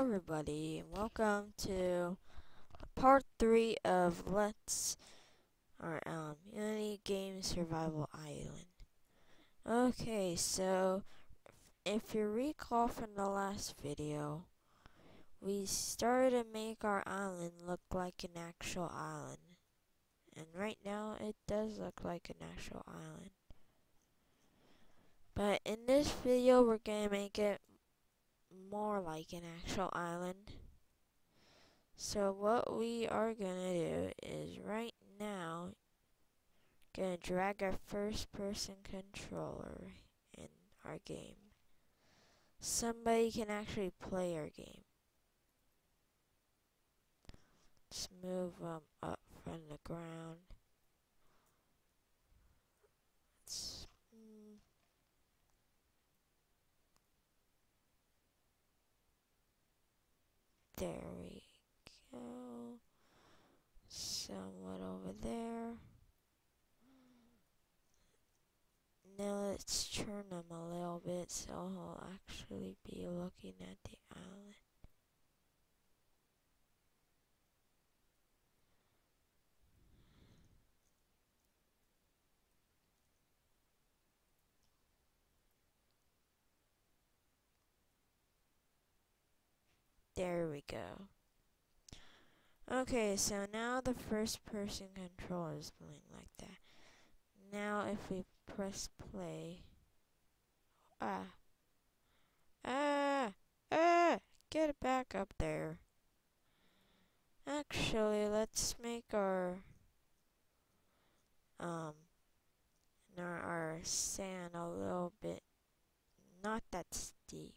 everybody, and welcome to part 3 of Unity Game Survival Island. Okay, so if you recall from the last video, we started to make our island look like an actual island. And right now it does look like an actual island. But in this video we're gonna make it more like an actual island. So what we are gonna do is right now gonna drag our first person controller in our game. Somebody can actually play our game. Let's move up from the ground. Let's, there we go. Somewhat over there. Now let's turn them a little bit so he'll actually be looking at the island. There we go. Okay, so now the first person controller is playing like that. Now if we press play, ah, ah, ah, get it back up there. Actually, let's make our sand a little bit not that steep,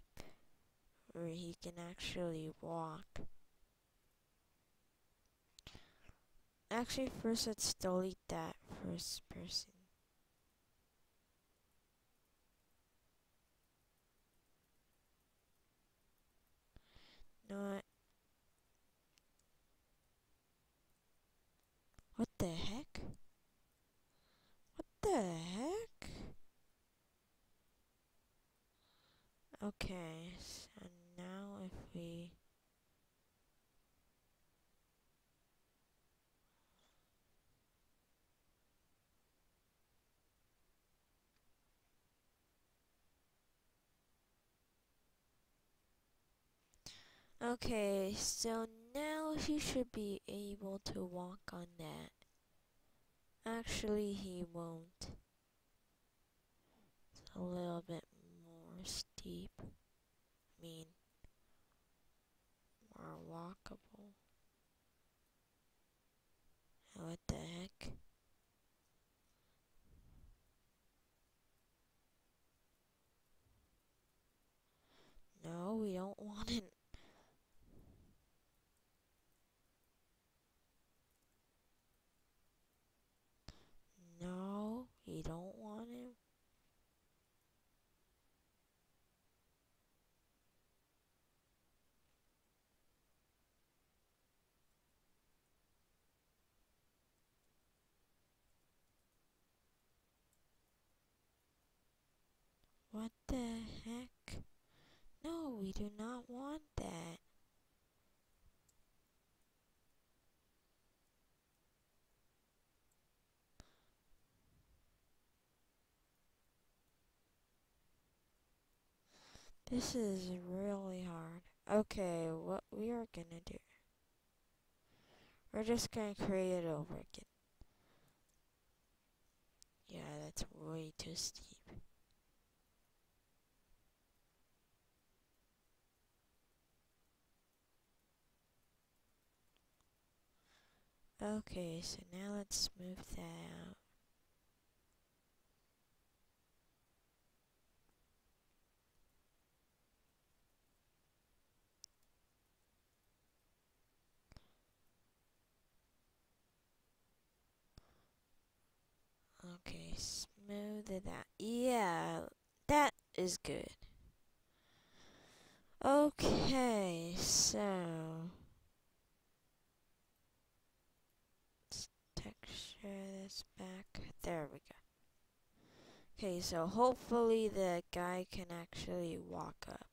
where he can actually walk. Actually, first let's delete that first person. You know what the heck? What the heck? Okay, so now if we okay, so now he should be able to walk on that. Actually, he won't. It's a little bit more steep. I mean, more walkable. What the heck? No, we don't want it. No, we don't want him. What the heck? No, we do not want that. This is really hard. Okay, what we are gonna do, we're just gonna create it over again. Yeah, that's way too steep. Okay, so now let's smooth that out. Okay, smooth it out. Yeah, that is good. Okay, so let's texture this back. There we go. Okay, so hopefully the guy can actually walk up.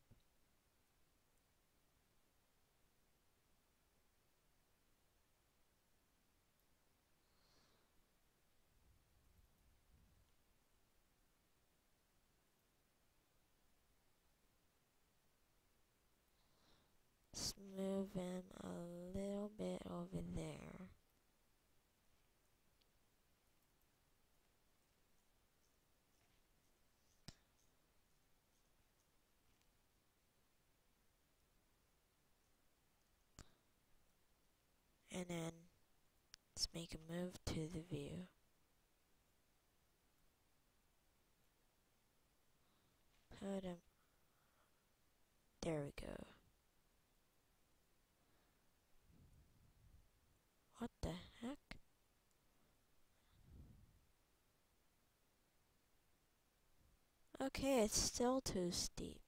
move him a little bit over there. And then let's make a move to the view. Put him. There we go. What the heck? Okay, it's still too steep.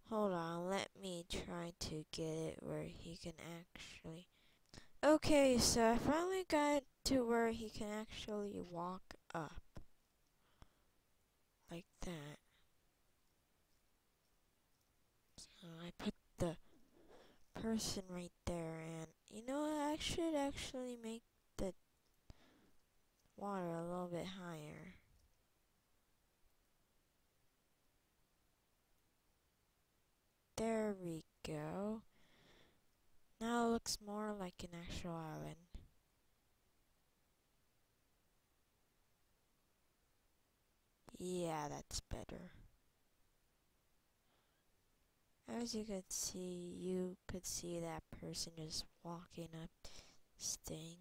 Hold on, let me try to get it where he can actually... Okay, so I finally got to where he can actually walk up. Like that. So I put the person right there, and you know what, I should actually make the water a little bit higher. There we go. Now it looks more like an actual island. Yeah, that's better. As you could see that person just walking up this thing,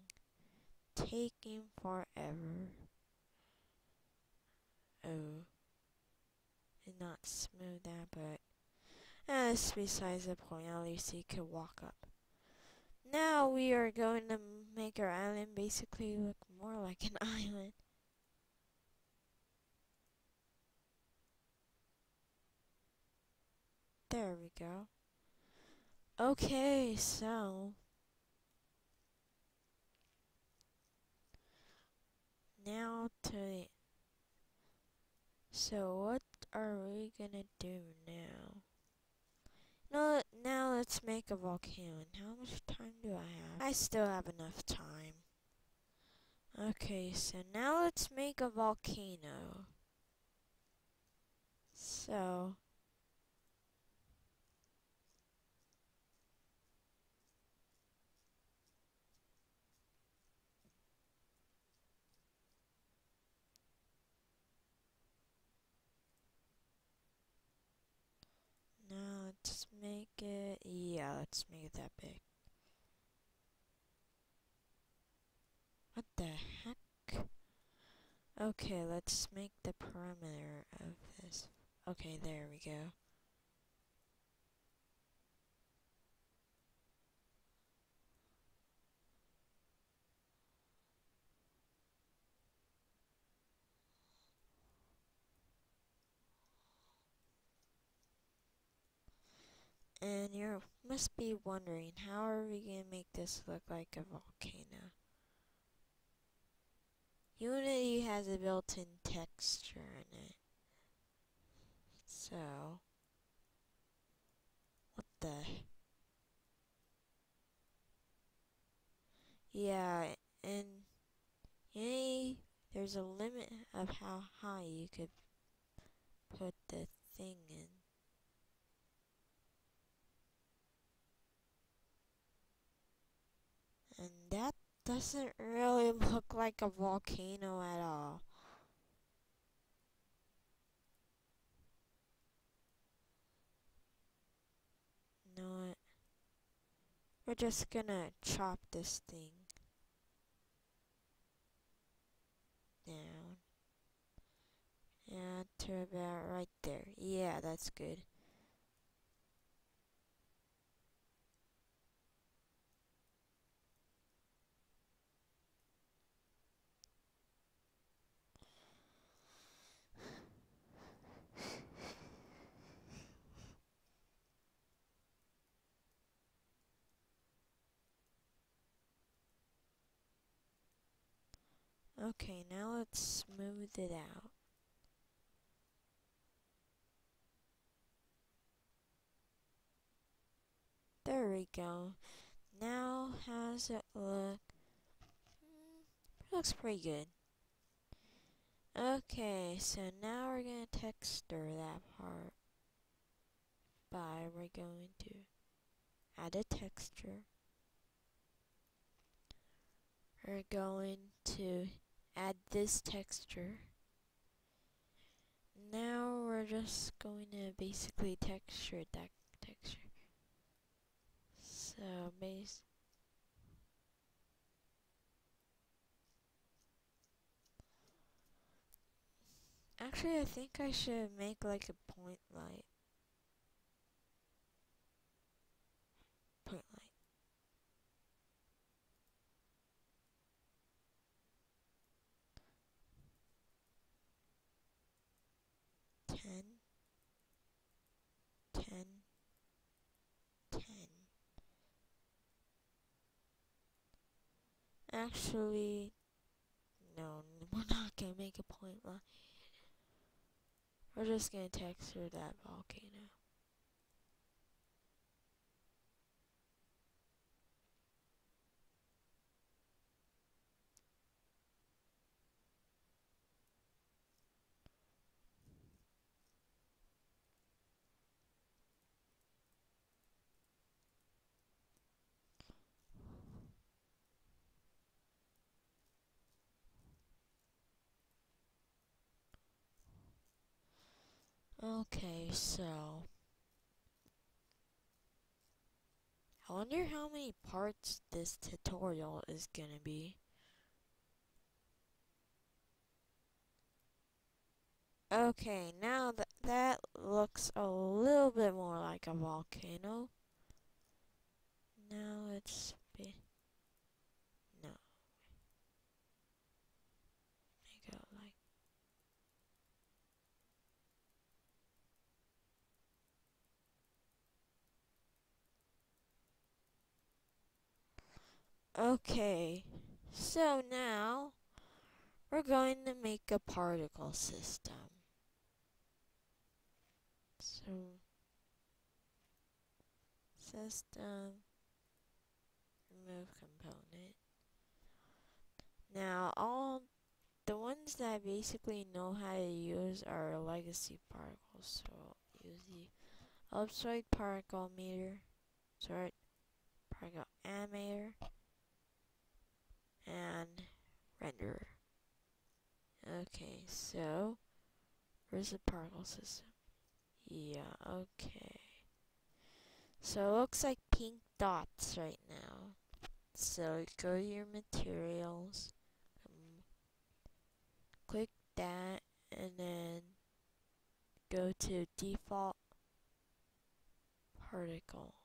taking forever. Oh, did not smooth that, but that's besides the point. At least he could walk up. Now we are going to make our island basically look more like an island. There we go. Okay, so now to the... So what are we gonna do now? No, now let's make a volcano. And how much time do I have? I still have enough time. Okay, so now let's make a volcano. So... Now let's make it... Yeah, let's make it that big. What the heck? Okay, let's make the perimeter of this. Okay, there we go. And you must be wondering, how are we gonna make this look like a volcano? Unity has a built-in texture in it. So, what the... Yeah, and Unity, there's a limit of how high you could put the thing in. And that doesn't really look like a volcano at all. You know what? We're just gonna chop this thing down. Yeah, to about right there. Yeah, that's good. Okay, now let's smooth it out. There we go. Now, how's it look? It looks pretty good. Okay, so now we're gonna texture that part by we're going to add a texture. We're going to add this texture. Now we're just going to basically texture that texture. So actually I think I should make like a point light. Point light. 10, 10, 10. Actually, no, we're not gonna make a point line. We're just gonna texture that volcano. Okay, so I wonder how many parts this tutorial is gonna be. Okay, now that looks a little bit more like a volcano. Now it's no, make it like okay. So now we're going to make a particle system. So system, remove component. Now all the ones that I basically know how to use are legacy particles. So use the ellipsoid particle meter, particle animator, and renderer. Okay, so where's the particle system? Yeah, okay. So it looks like pink dots right now. So go to your materials, click that, and then go to default particle.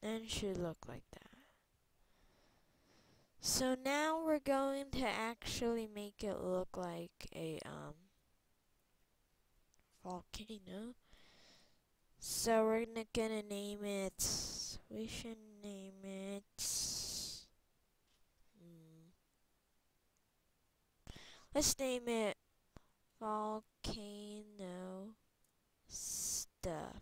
Then it should look like that. So now we're going to actually make it look like a volcano. So we're gonna name it. We should name it. Let's name it Volcano Stuff.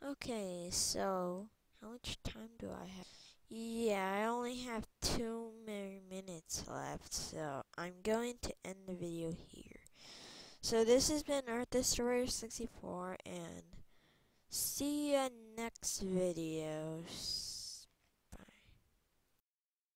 Okay, so how much time do I have? Yeah, I only have 2 more minutes left, so I'm going to end the video here. So this has been Earth Destroyer 64, and see ya next videos.